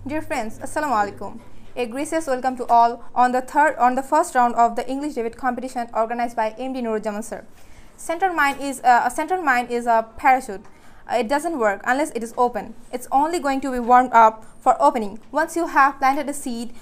Dear friends, Assalamu alaikum. A gracious welcome to all on the first round of the English debate competition organized by MD Nurjaman sir. Central mind is a parachute. It doesn't work unless it is open. It's only going to be warmed up for opening. Once you have planted a seed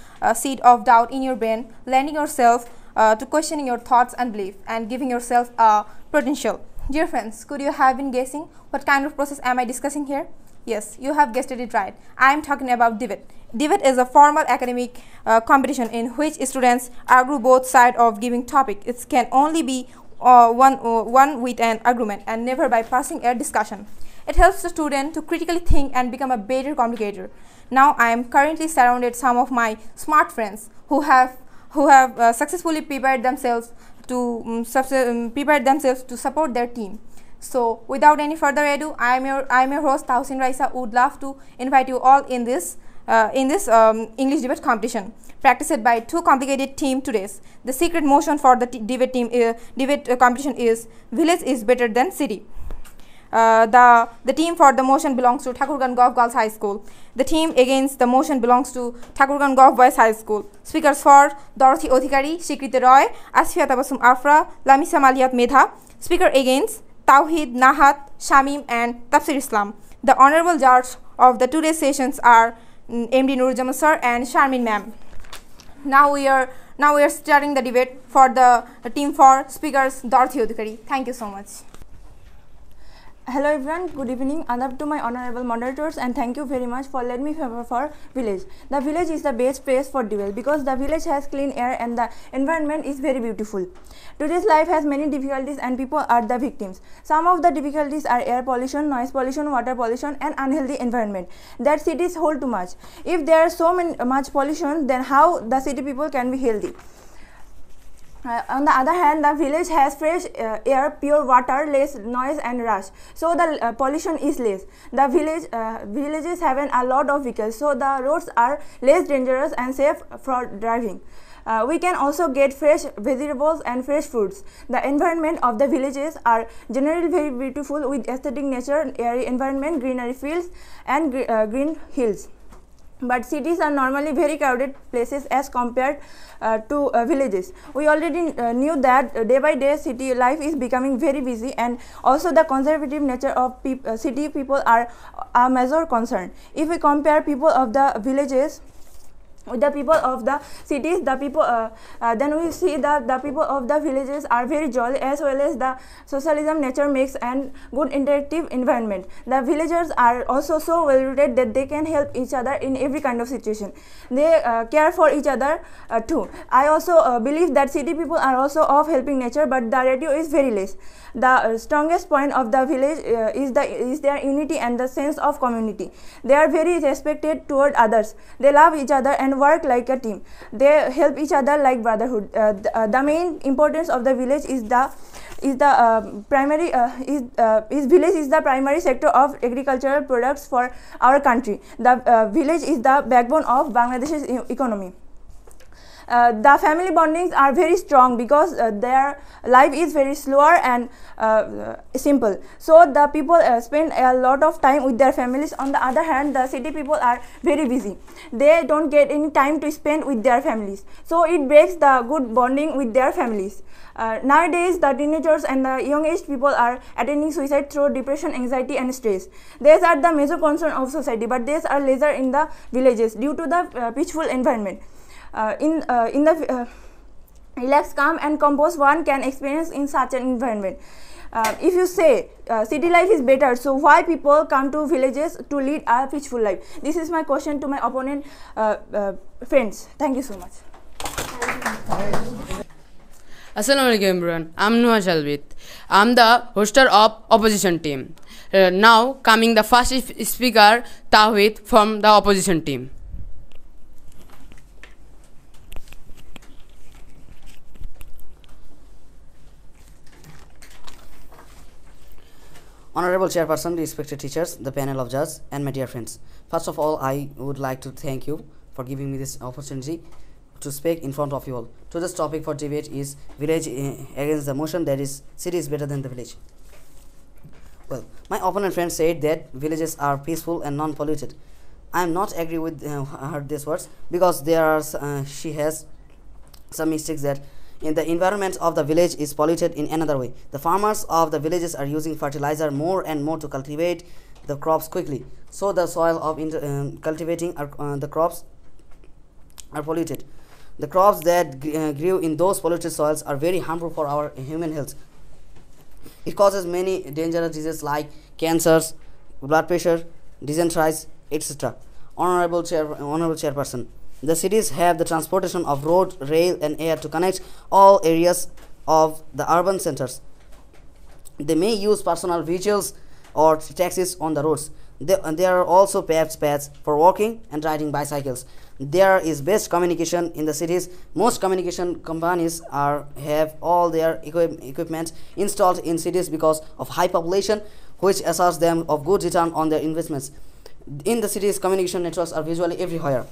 of doubt in your brain, lending yourself to questioning your thoughts and belief and giving yourself a potential. Dear friends, could you have been guessing what kind of process am I discussing here? Yes, you have guessed it right. I am talking about debate. Debate is a formal academic competition in which students argue both sides of giving topic. It can only be one with an argument and never by passing a discussion. It helps the student to critically think and become a better communicator. Now I am currently surrounded some of my smart friends who have successfully prepared themselves to support their team. So, without any further ado, I am your host Tausin Raisa. Would love to invite you all in this English debate competition, practiced by two complicated team today. The secret motion for the debate competition is village is better than city. The team for the motion belongs to Thakurgan Golf Girls High School. The team against the motion belongs to Thakurgan Golf Boys High School. Speakers for Dorothy Odhikari, Shikriti Roy, Asfia Tabasum Afra, Lamisa Maliat Medha. Speaker against Tawhid, Nahat, Shamim and Tafsir Islam. The honorable judges of the today's sessions are MD Nurjaman sir and Sharmin ma'am. Now we are starting the debate for the team for speakers Dorothy Odhikari. Thank you so much. Hello everyone, good evening. Adab to my honorable moderators and thank you very much for letting me favor for village. The village is the best place for debate because the village has clean air and the environment is very beautiful. Today's life has many difficulties and people are the victims. Some of the difficulties are air pollution, noise pollution, water pollution and unhealthy environment that cities hold too much. If there is much pollution, then how the city people can be healthy? On the other hand, the village has fresh air, pure water, less noise and rush. So the pollution is less. The villages have a lot of vehicles, so the roads are less dangerous and safe for driving. We can also get fresh vegetables and fresh fruits. The environment of the villages are generally very beautiful with aesthetic nature, airy environment, greenery fields and green hills. But cities are normally very crowded places as compared to villages. We already knew that day by day city life is becoming very busy, and also the conservative nature of city people are a major concern. If we compare people of the villages with the people of the cities, then we see that the people of the villages are very jolly, as well as the socialism nature makes and good interactive environment. The villagers are also so well rooted that they can help each other in every kind of situation. They care for each other too. I also believe that city people are also of helping nature, but the ratio is very less. The strongest point of the village is their unity and the sense of community. They are very respected toward others. They love each other and work like a team. They help each other like brotherhood. The main importance of the village is the primary sector of agricultural products for our country. The village is the backbone of Bangladesh's economy. The family bondings are very strong because their life is very slower and simple. So the people spend a lot of time with their families. On the other hand, the city people are very busy. They don't get any time to spend with their families. So it breaks the good bonding with their families. Nowadays, the teenagers and the young age people are attaining suicide through depression, anxiety and stress. These are the major concern of society, but these are lesser in the villages due to the peaceful environment. In the relaxed, calm and composed one can experience in such an environment. If you say city life is better, so why people come to villages to lead a peaceful life? This is my question to my opponent friends. Thank you so much. Assalamualaikum everyone. I'm Noah Shalvit. I'm the hoster of opposition team. Now coming the first speaker, Tawhid from the opposition team. Honorable Chairperson, respected teachers, the panel of judges, and my dear friends. First of all, I would like to thank you for giving me this opportunity to speak in front of you all. Today's topic for debate is village against the motion that is city is better than the village. Well, my opponent friend said that villages are peaceful and non-polluted. I am not agree with her these words, because there are she has some mistakes that in the environment of the village is polluted in another way. The farmers of the villages are using fertilizer more and more to cultivate the crops quickly, so the soil of cultivating the crops are polluted. The crops that grew in those polluted soils are very harmful for our human health. It causes many dangerous diseases like cancers, blood pressure, dysentery, etc. Honorable Chairperson, the cities have the transportation of road, rail and air to connect all areas of the urban centers. They may use personal vehicles or taxis on the roads. There are also paved paths for walking and riding bicycles. There is best communication in the cities. Most communication companies have all their equipment installed in cities because of high population, which assures them of good return on their investments. In the cities, communication networks are visually everywhere.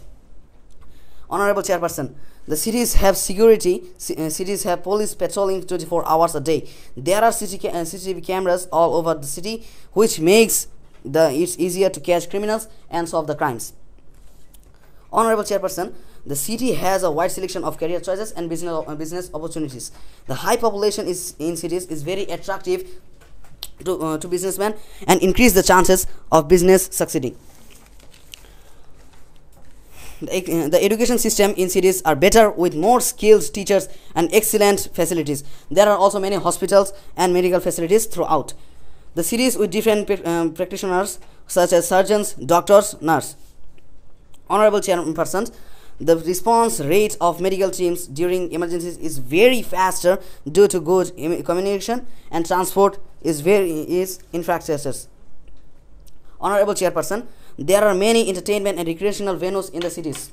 Honorable Chairperson, the cities have security. Cities have police patrolling 24 hours a day. There are CCTV cameras all over the city, which makes it's easier to catch criminals and solve the crimes. Honorable Chairperson, the city has a wide selection of career choices and business opportunities. The high population in cities is very attractive to businessmen and increase the chances of business succeeding. The education system in cities are better with more skilled teachers and excellent facilities. There are also many hospitals and medical facilities throughout the cities with different practitioners such as surgeons, doctors, nurses. Honorable Chairperson, the response rate of medical teams during emergencies is very faster due to good communication, and transport is infrastructures. Honorable Chairperson, there are many entertainment and recreational venues in the cities.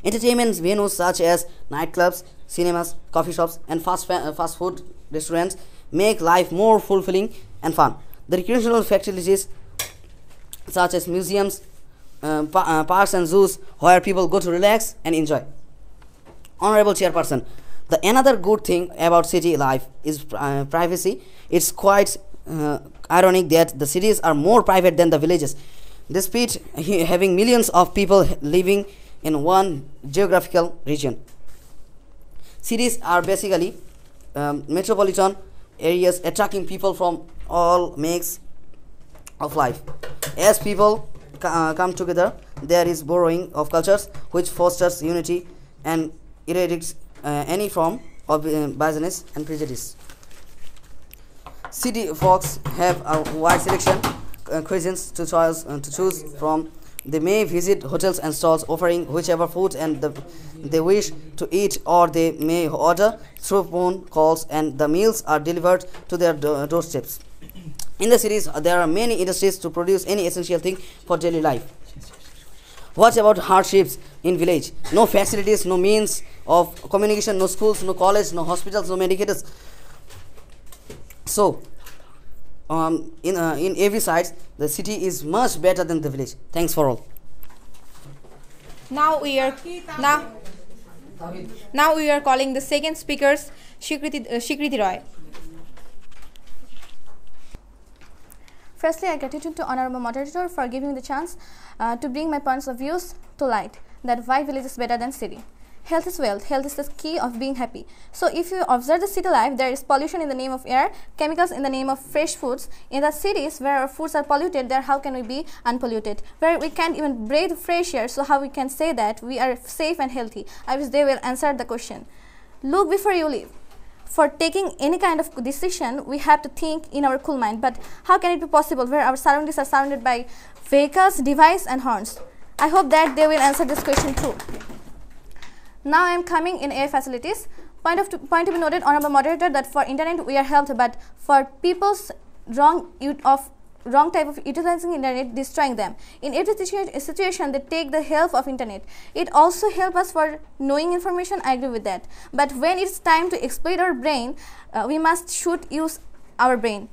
Entertainment venues such as nightclubs, cinemas, coffee shops, and fast food restaurants make life more fulfilling and fun. The recreational facilities such as museums, parks and zoos, where people go to relax and enjoy. Honorable Chairperson, another good thing about city life is privacy. It's quite ironic that the cities are more private than the villages, despite having millions of people living in one geographical region. Cities are basically metropolitan areas attracting people from all makes of life. As people come together, there is borrowing of cultures, which fosters unity and eradicates any form of biasness and prejudice. City folks have a wide selection cuisines to choose from. They may visit hotels and stalls offering whichever food and they wish to eat, or they may order through phone calls and the meals are delivered to their doorsteps. In the cities, there are many industries to produce any essential thing for daily life. What about hardships in village? No facilities, no means of communication, no schools, no college, no hospitals, no medicators. So, in every side, the city is much better than the village. Thanks for all. Now we are calling the second speakers, Shikriti Roy. Firstly, I gratitude to Honorable Moderator for giving me the chance to bring my points of views to light, that why village is better than city. Health is wealth. Health is the key of being happy. So if you observe the city life, there is pollution in the name of air, chemicals in the name of fresh foods. In the cities where our foods are polluted, there how can we be unpolluted? Where we can't even breathe fresh air, so how we can say that we are safe and healthy? I wish they will answer the question. Look before you live. For taking any kind of decision, we have to think in our cool mind. But how can it be possible where our surroundings are surrounded by vehicles, devices and horns? I hope that they will answer this question too. Now I am coming in air facilities. Point to be noted, Honorable Moderator, that for internet we are helped, but for people's wrong type of utilizing internet, destroying them. In every situation, they take the help of internet. It also helps us for knowing information. I agree with that. But when it's time to exploit our brain, we should use our brain.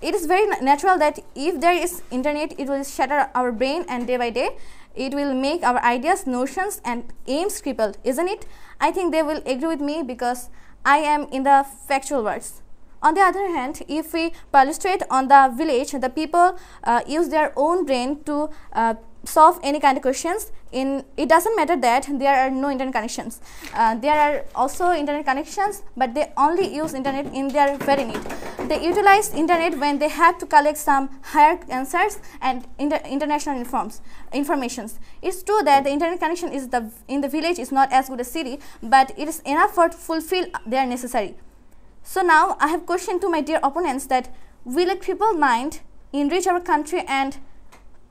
It is very natural that if there is internet, it will shatter our brain, and day by day, it will make our ideas, notions and aims crippled, isn't it? I think they will agree with me because I am in the factual words. On the other hand, if we illustrate on the village, the people use their own brain to solve any kind of questions. It doesn't matter that there are no internet connections. There are also internet connections, but they only use internet in their very need. They utilize internet when they have to collect some higher answers and international informations. It's true that the internet connection in the village is not as good as city, but it is enough to fulfill their necessary. So now I have question to my dear opponents that will people mind enrich our country and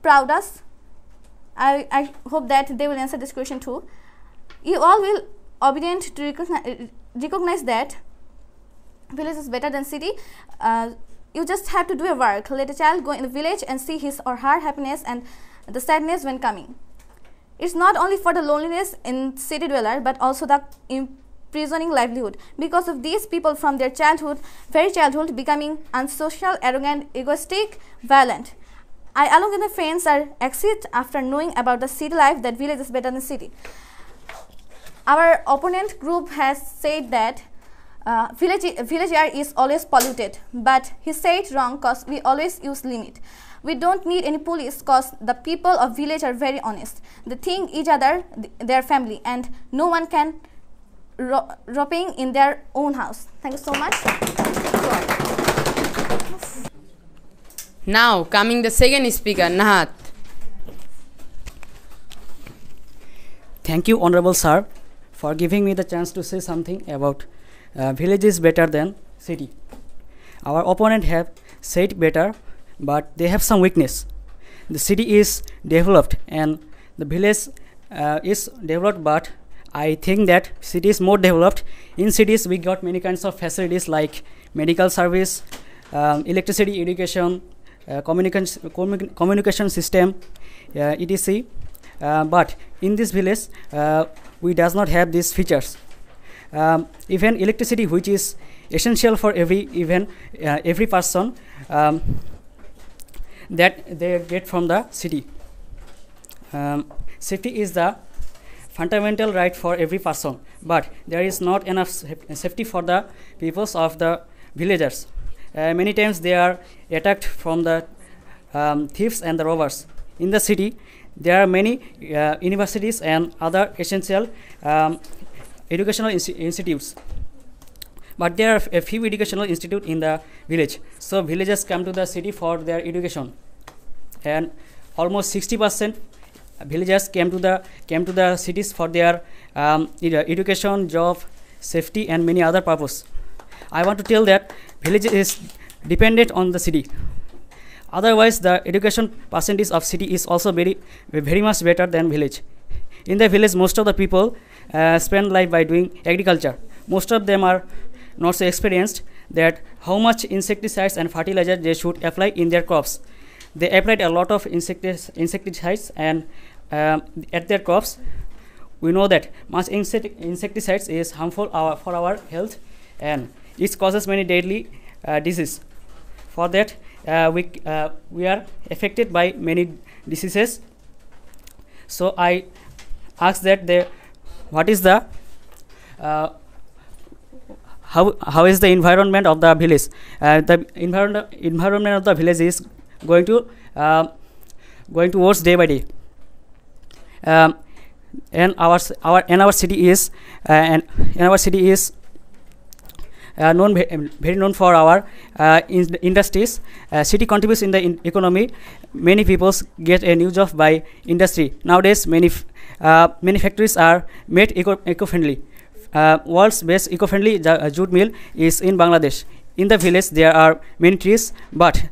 proud us? I hope that they will answer this question too. You all will obedient to recognize that village is better than city. You just have to do your work. Let a child go in the village and see his or her happiness and the sadness when coming. It's not only for the loneliness in city dweller, but also the imprisoning livelihood. Because of these people from their very childhood, becoming unsocial, arrogant, egoistic, violent. I, along with my friends, are exit after knowing about the city life that village is better than city. Our opponent group has said that village air is always polluted, but he said wrong because we always use limit. We don't need any police because the people of village are very honest. They think each other, their family, and no one can robbing in their own house. Thank you so much. Now coming the second speaker, Nahat. Thank you, Honorable Sir, for giving me the chance to say something about village is better than city. Our opponent have said better, but they have some weakness. The city is developed and the village is developed, but I think that city is more developed. In cities, we got many kinds of facilities like medical service, electricity, education, communication system, etc. But in this village, we does not have these features. Even electricity, which is essential for every person, that they get from the city. Safety is the fundamental right for every person, but there is not enough safety for the peoples of the villagers. Many times they are attacked from the thieves and the robbers. In the city, there are many universities and other essential educational institutes, but there are a few educational institutes in the village. So villagers come to the city for their education, and almost 60% villagers came to the cities for their education, job, safety, and many other purposes. I want to tell that village is dependent on the city. Otherwise, the education percentage of city is also very much better than village. In the village, most of the people spend life by doing agriculture. Most of them are not so experienced that how much insecticides and fertilizer they should apply in their crops. They applied a lot of insecticides and at their crops. We know that much insecticides is harmful for our health, and it causes many deadly diseases. For that, we are affected by many diseases. So I ask that what is the how is the environment of the village? The environment of the village is going to worse day by day. And our city is very known for our industries. City contributes in the economy. Many people get a new job by industry. Nowadays, many factories are made eco-friendly. World's best eco-friendly jute mill is in Bangladesh. In the village, there are many trees, but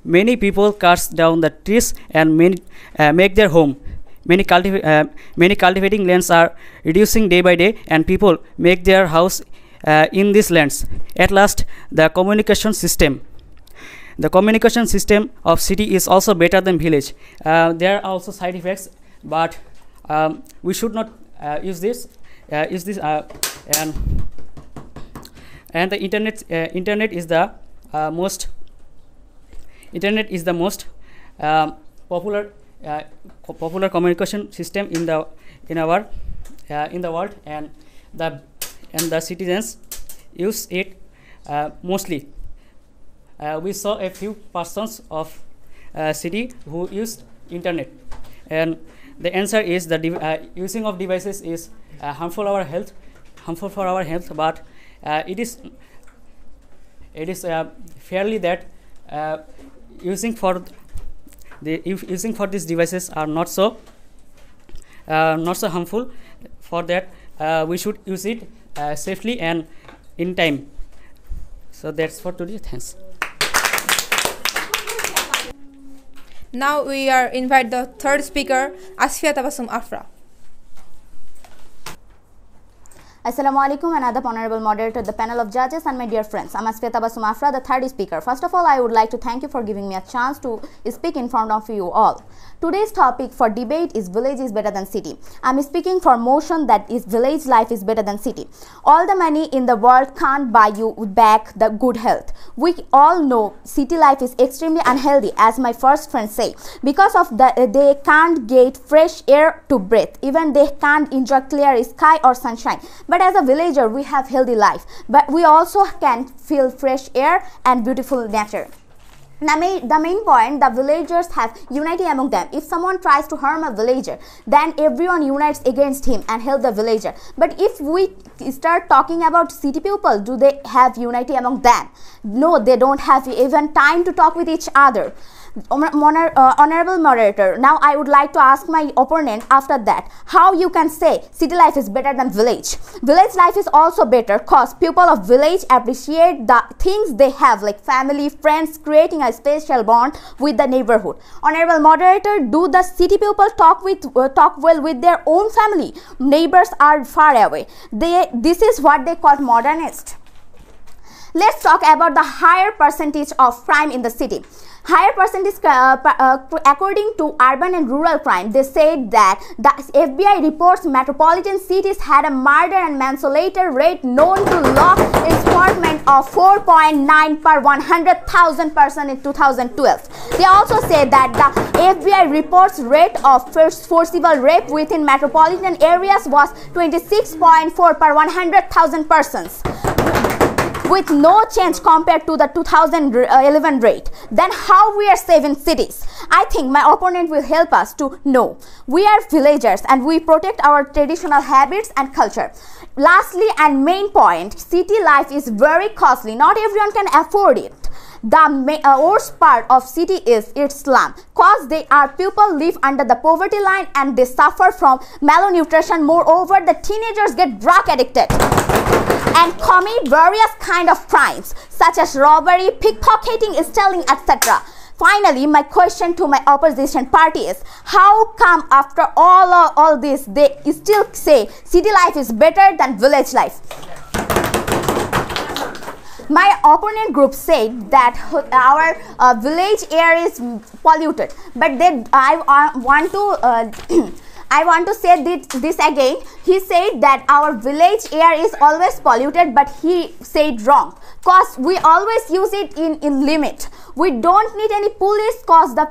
many people cut down the trees and make their home. Many cultivating lands are reducing day by day, and people make their house in these lands. At last, the communication system of city is also better than village. There are also side effects, but we should not use this. And the internet is the most popular communication system in the world, and the citizens use it mostly. We saw a few persons of city who used internet, And the answer is the using of devices is harmful for our health, but it is fairly that using for these devices are not so harmful. For that, we should use it safely and in time. So that's for today. Thanks. Now we are invite the third speaker, Asfia Tabassum Afra. Assalamu alaikum and adab, honorable moderator, the panel of judges and my dear friends. I'm Asfia Tabassum Afra, the third speaker. First of all, I would like to thank you for giving me a chance to speak in front of you all. Today's topic for debate is village is better than city. I'm speaking for motion that is village life is better than city. All the money in the world can't buy you back the good health. We all know city life is extremely unhealthy, as my first friends say, because of they can't get fresh air to breathe. Even they can't enjoy clear sky or sunshine. But as a villager, we have healthy life. But we also can feel fresh air and beautiful nature. Now, the main point, the villagers have unity among them. If someone tries to harm a villager, then everyone unites against him and help the villager. But if we start talking about city people, do they have unity among them? No, they don't have even time to talk with each other. Honorable moderator, now I would like to ask my opponent after that, how you can say city life is better than village? Village life is also better because people of village appreciate the things they have, like family, friends, creating a special bond with the neighborhood. Honorable moderator, do the city people talk well with their own family? Neighbors are far away. This is what they call modernist. Let's talk about the higher percentage of crime in the city. Higher percentage, according to urban and rural crime, they said that the FBI reports metropolitan cities had a murder and manslaughter rate known to law enforcement of 4.9 per 100,000 persons in 2012. They also say that the FBI reports rate of forcible rape within metropolitan areas was 26.4 per 100,000 persons, with no change compared to the 2011 rate. Then how we are safe in cities? I think my opponent will help us to know. We are villagers and we protect our traditional habits and culture. Lastly and main point, city life is very costly. Not everyone can afford it. The worst part of city is its slum, cause people live under the poverty line and they suffer from malnutrition. Moreover, the teenagers get drug addicted and commit various kind of crimes such as robbery, pickpocketing, stealing, etc. Finally, my question to my opposition party is, how come after all this they still say city life is better than village life? My opponent group said that our village air is polluted, but then I want to say this again. He said that our village air is always polluted, but he said wrong, cause we always use it in limit. We don't need any police, cause the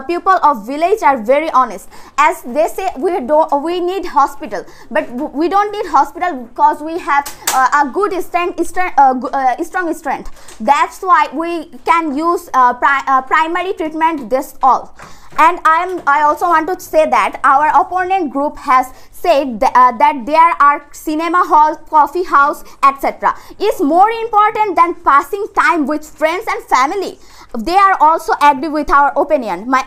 people of village are very honest. As they say, we need hospital, but we don't need hospital because we have a good strong strength. That's why we can use primary treatment. This all. And I also want to say that our opponent group has said that there are cinema halls, coffee house, etc. is more important than passing time with friends and family. They are also agree with our opinion. My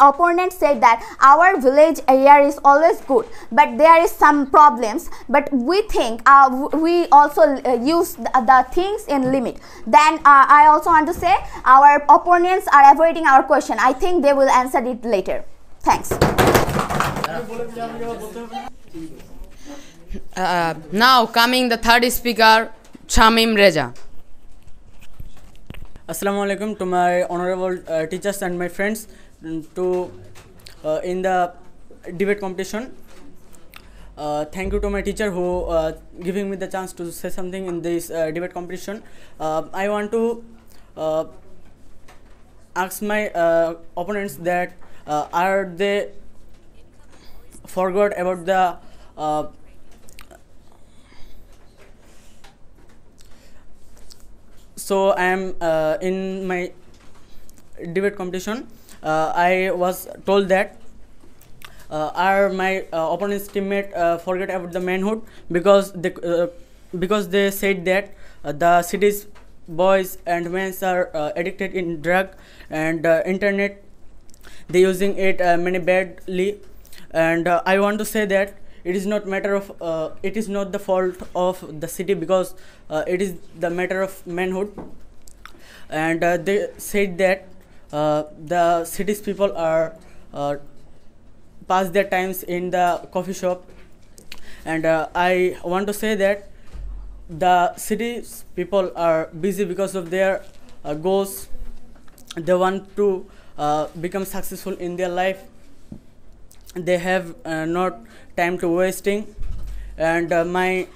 opponent said that our village air is always good, but there is some problems. But we think we also use the things in limit. Then I also want to say our opponents are avoiding our question. I think they will answer it later. Thanks. Now coming the third speaker, Shamim Reza. Assalamu alaikum to my honorable teachers and my friends to in the debate competition. Thank you to my teacher who giving me the chance to say something in this debate competition. I want to ask my opponents that are they forgot about the so I am in my debate competition. I was told that are my opponent's teammate forget about the manhood because they said that the city's boys and men are addicted in drug and internet. They using it many badly, and I want to say that it is not matter of it is not the fault of the city because it is the matter of manhood. And they said that the city's people are pass their times in the coffee shop, and I want to say that the city's people are busy because of their goals. They want to become successful in their life. They have not time to wasting, and my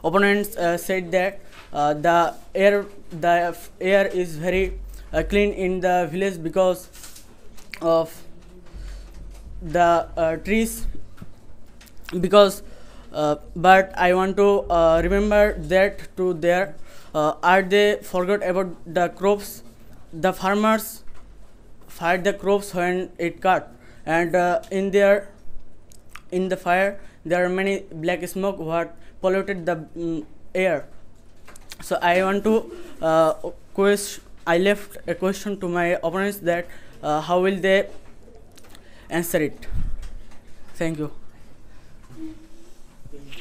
opponents said that the air is very clean in the village because of the trees. Because but I want to remember that to there are they forgot about the crops. The farmers fired the crops when it cut, and in the fire there are many black smoke what polluted the air. So I want to I left a question to my opponents that how will they answer it. Thank you.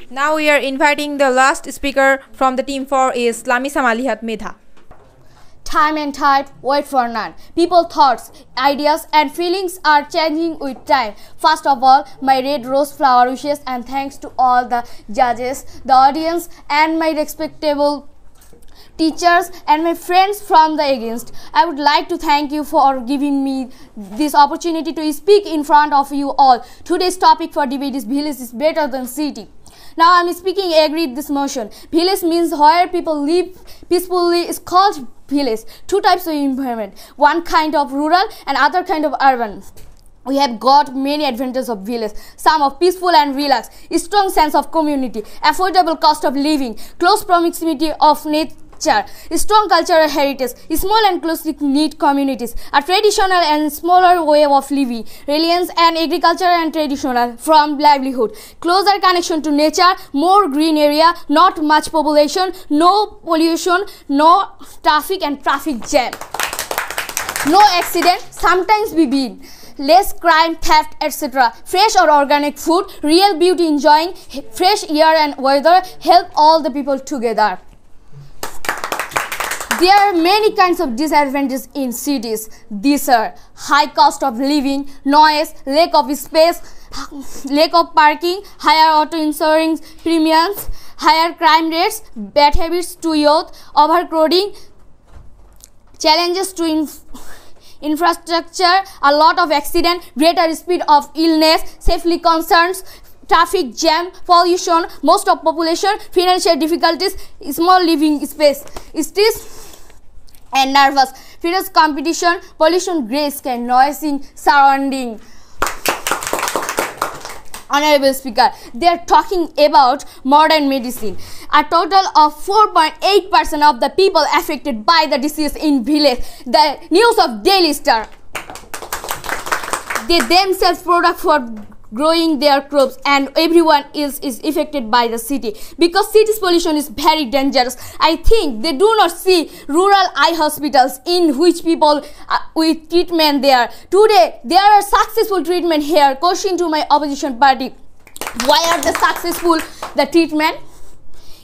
Now we are inviting the last speaker from the team 4 is Lamisa Malihat Medha. Time and tide wait for none. People thoughts, ideas and feelings are changing with time. First of all, my red rose flower wishes and thanks to all the judges, the audience and my respectable teachers and my friends from the against. I would like to thank you for giving me this opportunity to speak in front of you all. Today's topic for debate is village is better than city. Now I am speaking agree with this motion. Village means where people live peacefully is called village. Two types of environment, one kind of rural and other kind of urban. We have got many advantages of village, some of peaceful and relaxed, strong sense of community, affordable cost of living, close proximity of nature, strong cultural heritage, small and closely knit communities, a traditional and smaller way of living, reliance and agriculture and traditional from livelihood, closer connection to nature, more green area, not much population, no pollution, no traffic and traffic jam, no accident, sometimes we beat, less crime, theft, etc. Fresh or organic food, real beauty enjoying, fresh air and weather, help all the people together. There are many kinds of disadvantages in cities. These are high cost of living, noise, lack of space, lack of parking, higher auto insurance premiums, higher crime rates, bad habits to youth, overcrowding, challenges to infrastructure, a lot of accident, greater speed of illness, safety concerns, traffic jam, pollution, most of population, financial difficulties, small living space, stress and nervous, fierce competition, pollution, grace and noise in surrounding. Honorable Speaker, they are talking about modern medicine. A total of 4.8% of the people affected by the disease in village. The news of Daily Star. They themselves product for growing their crops and everyone is affected by the city because city's pollution is very dangerous. I think they do not see rural eye hospitals in which people with treatment there. Today there are successful treatment here. Question to my opposition party, why are they successful the treatment?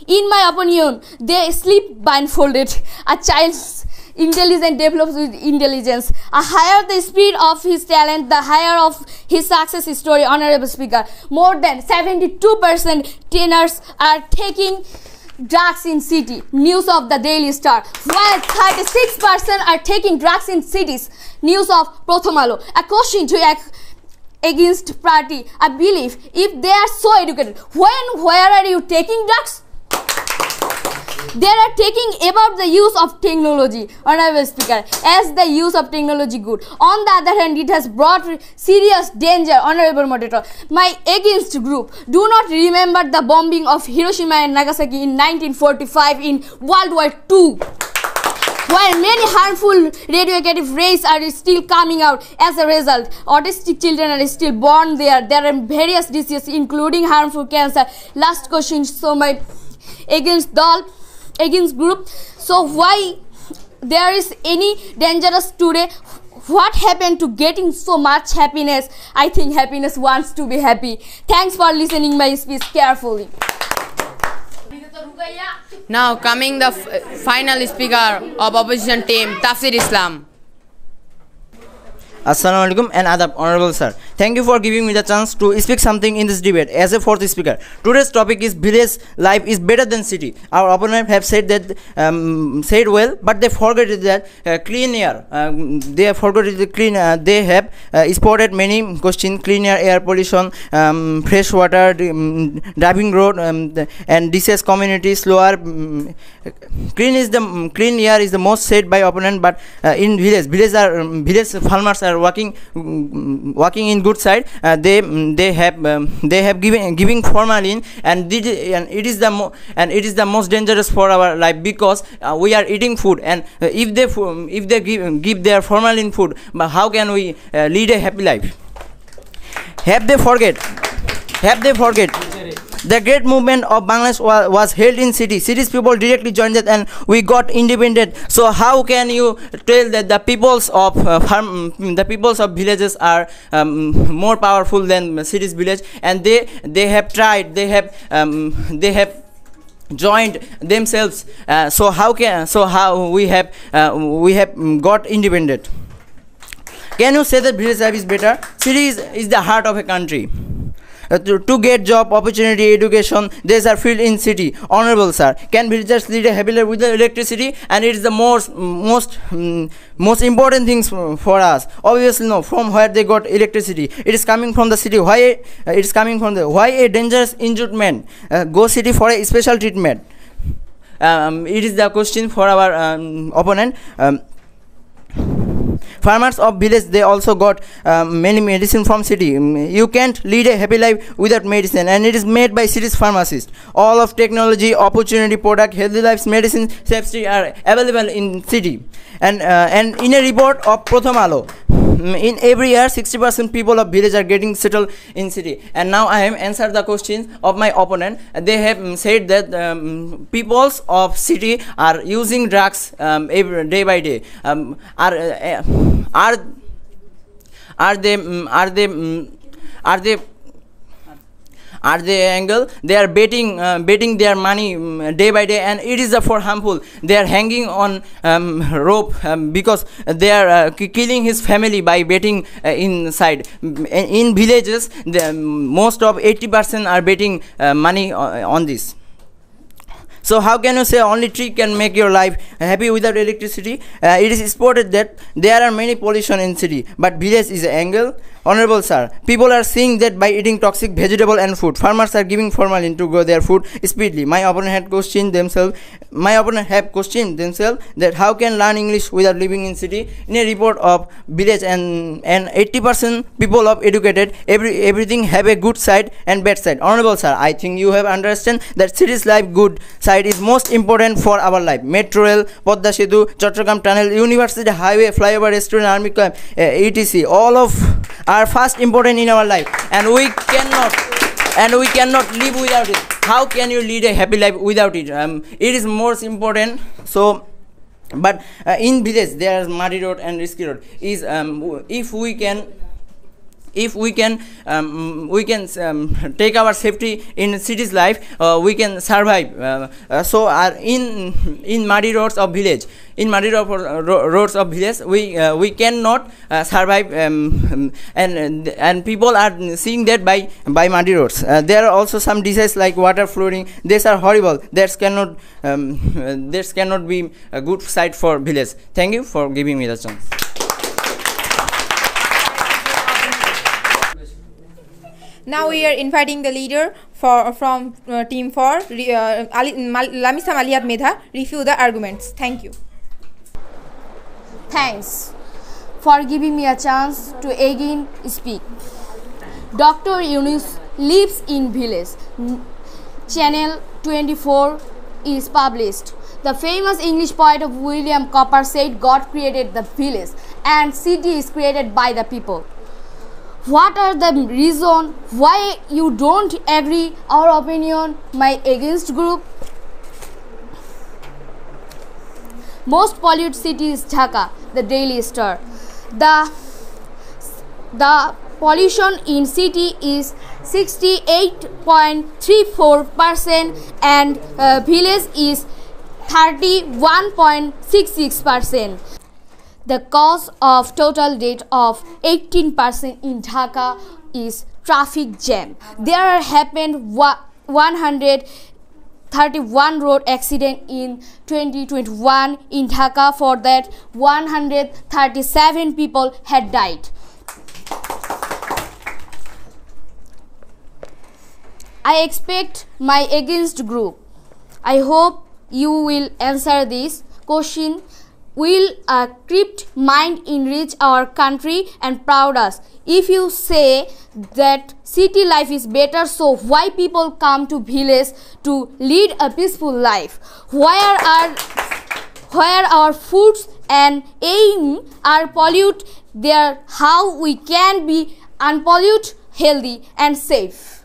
In my opinion, they sleep blindfolded. A child's intelligence develops with intelligence. A higher the speed of his talent, the higher of his success story. Honorable Speaker, more than 72% teenagers are taking drugs in city. News of the Daily Star. While 36% are taking drugs in cities. News of Prothomalo. A question to against party. I believe if they are so educated, where are you taking drugs? They are taking about the use of technology, Honorable Speaker, as the use of technology good. On the other hand, it has brought serious danger, Honorable Moderator. My against group do not remember the bombing of Hiroshima and Nagasaki in 1945 in World War II. While many harmful radioactive rays are still coming out as a result, autistic children are still born there. There are various diseases including harmful cancer. Last question, so my against group. So why there is any dangerous today? What happened to getting so much happiness? I think happiness wants to be happy. Thanks for listening my speech carefully. Now coming the final speaker of opposition team, Tafsir Islam. Assalamu alaikum and adab, honorable sir. Thank you for giving me the chance to speak something in this debate. As a fourth speaker, today's topic is village life is better than city. Our opponent have said that said well, but they forgot that clean air. They have forgotten the clean. They have spotted many questions: clean air pollution, fresh water, driving road, and disease community slower. Clean air is the most said by opponent, but in village farmers are working in good side. They have giving formalin, and it is the most dangerous for our life, because we are eating food, and if they give their formalin food, but how can we lead a happy life? Have they forget the great movement of Bangladesh was held in cities people directly joined it, and we got independent. So how can you tell that the peoples of villages are more powerful than cities village? And they have tried, they have joined themselves. So how we have got independent? Can you say that village life is better? City is the heart of a country. To get job opportunity, education, these are filled in city. Honorable sir, can villagers lead a happy life with the electricity? And it is the most important things for us. Obviously no. From where they got electricity? It is coming from the city. Why it is coming from the? Why a dangerous injured man go city for a special treatment? It is the question for our opponent. Farmers of village, they also got many medicine from city. You can't lead a happy life without medicine, and it is made by cities pharmacists. All of technology, opportunity, product, healthy lives, medicine, safety are available in city. And in a report of Prothom Alo, in every year 60% people of village are getting settled in city. And now I have answered the questions of my opponent. They have said that peoples of city are using drugs every day by day. Are they angle? They are betting their money day by day, and it is for harmful. They are hanging on rope because they are killing his family by betting inside. In villages, most of 80% are betting money on this. So how can you say only tree can make your life happy without electricity? It is spotted that there are many pollution in city, but village is an angle. Honorable sir, people are seeing that by eating toxic vegetable and food. Farmers are giving formalin to grow their food speedily. My opponent have questioned themselves that how can learn English without living in city. In a report of village, and 80% people of educated, everything have a good side and bad side. Honorable sir, I think you have understand that city's life good side is most important for our life. Metro rail, Podda Setu, Chattogram tunnel, university, highway, flyover, restaurant, army camp, etc. All of are first important in our life, and we cannot live without it. How can you lead a happy life without it? It is most important. So but in village there is muddy road and risky road. Is if we can take our safety in city's life, we can survive. So in muddy roads of village, roads of village, we cannot survive, and people are seeing that by muddy roads. There are also some diseases like water flooding. These are horrible. This cannot be a good site for village. Thank you for giving me the chance. Now we are inviting the leader from team 4, Lamisa Maliat Medha, review the arguments. Thank you. Thanks for giving me a chance to again speak. Dr. Yunus lives in village. Channel 24 is published. The famous English poet of William Cowper said, God created the village and city is created by the people. What are the reason why you don't agree our opinion, my against group? Most polluted city is Dhaka, the Daily Star. The pollution in city is 68.34% and village is 31.66%. The cause of total death of 18% in Dhaka is traffic jam. There happened 131 road accident in 2021 in Dhaka. For that, 137 people had died. I expect my against group. I hope you will answer this question. Will a crypt mind enrich our country and proud us? If you say that city life is better, so why people come to village to lead a peaceful life? Where our foods and aim are pollute there, how we can be unpollute, healthy and safe?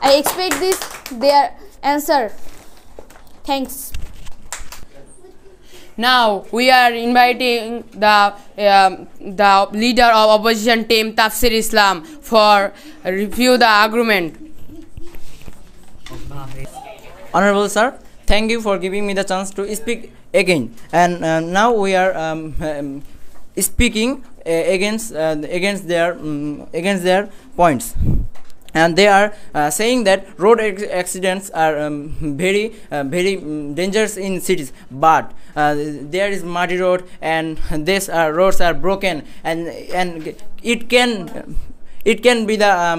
I expect this their answer. Thanks. Now we are inviting the leader of opposition team, Tafsir Islam, for review the argument. Honorable sir, thank you for giving me the chance to speak again. And now we are speaking against their points. And they are saying that road accidents are very dangerous in cities, but there is muddy road and these roads are broken, and it can be the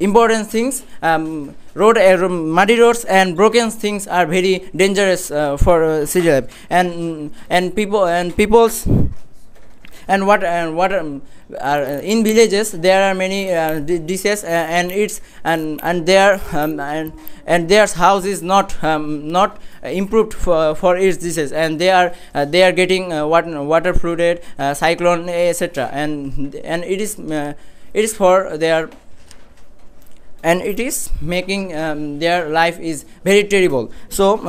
important things. Muddy roads and broken things are very dangerous for city life, and people's. And what in villages there are many dishes and their house is not improved for its dishes, and they are getting water flooded, cyclone, etc. and it is for their, and it is making their life is very terrible. So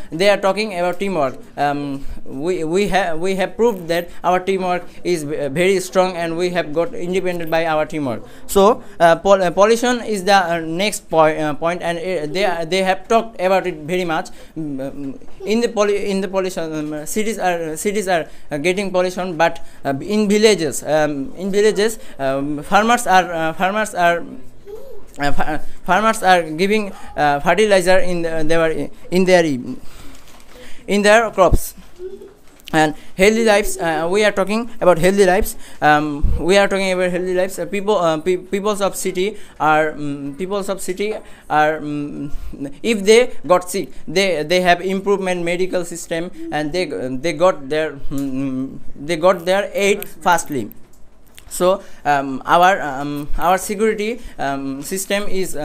they are talking about teamwork. We have proved that our teamwork is very strong, and we have got independent by our teamwork. So pollution is the next point, and they have talked about it very much. In the pollution, cities are getting pollution, but in villages farmers are giving fertilizer in their crops. And healthy lives, we are talking about healthy lives. Peoples of city are if they got sick, they have improvement medical system, and they got their aid fastly. So our security system is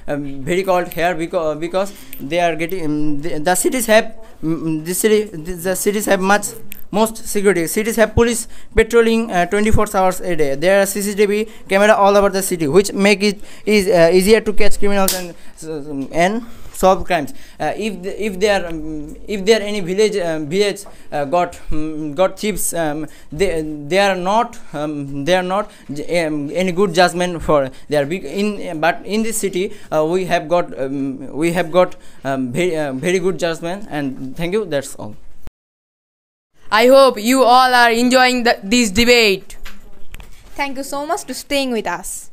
very called here because they are getting the cities have most security. Cities have police patrolling 24 hours a day. There are CCTV camera all over the city, which make it easier to catch criminals and solve crimes. If there any village got thieves, they are not any good judgment for there. But in this city we have got very good judgment. And thank you. That's all. I hope you all are enjoying this debate. Thank you so much for staying with us.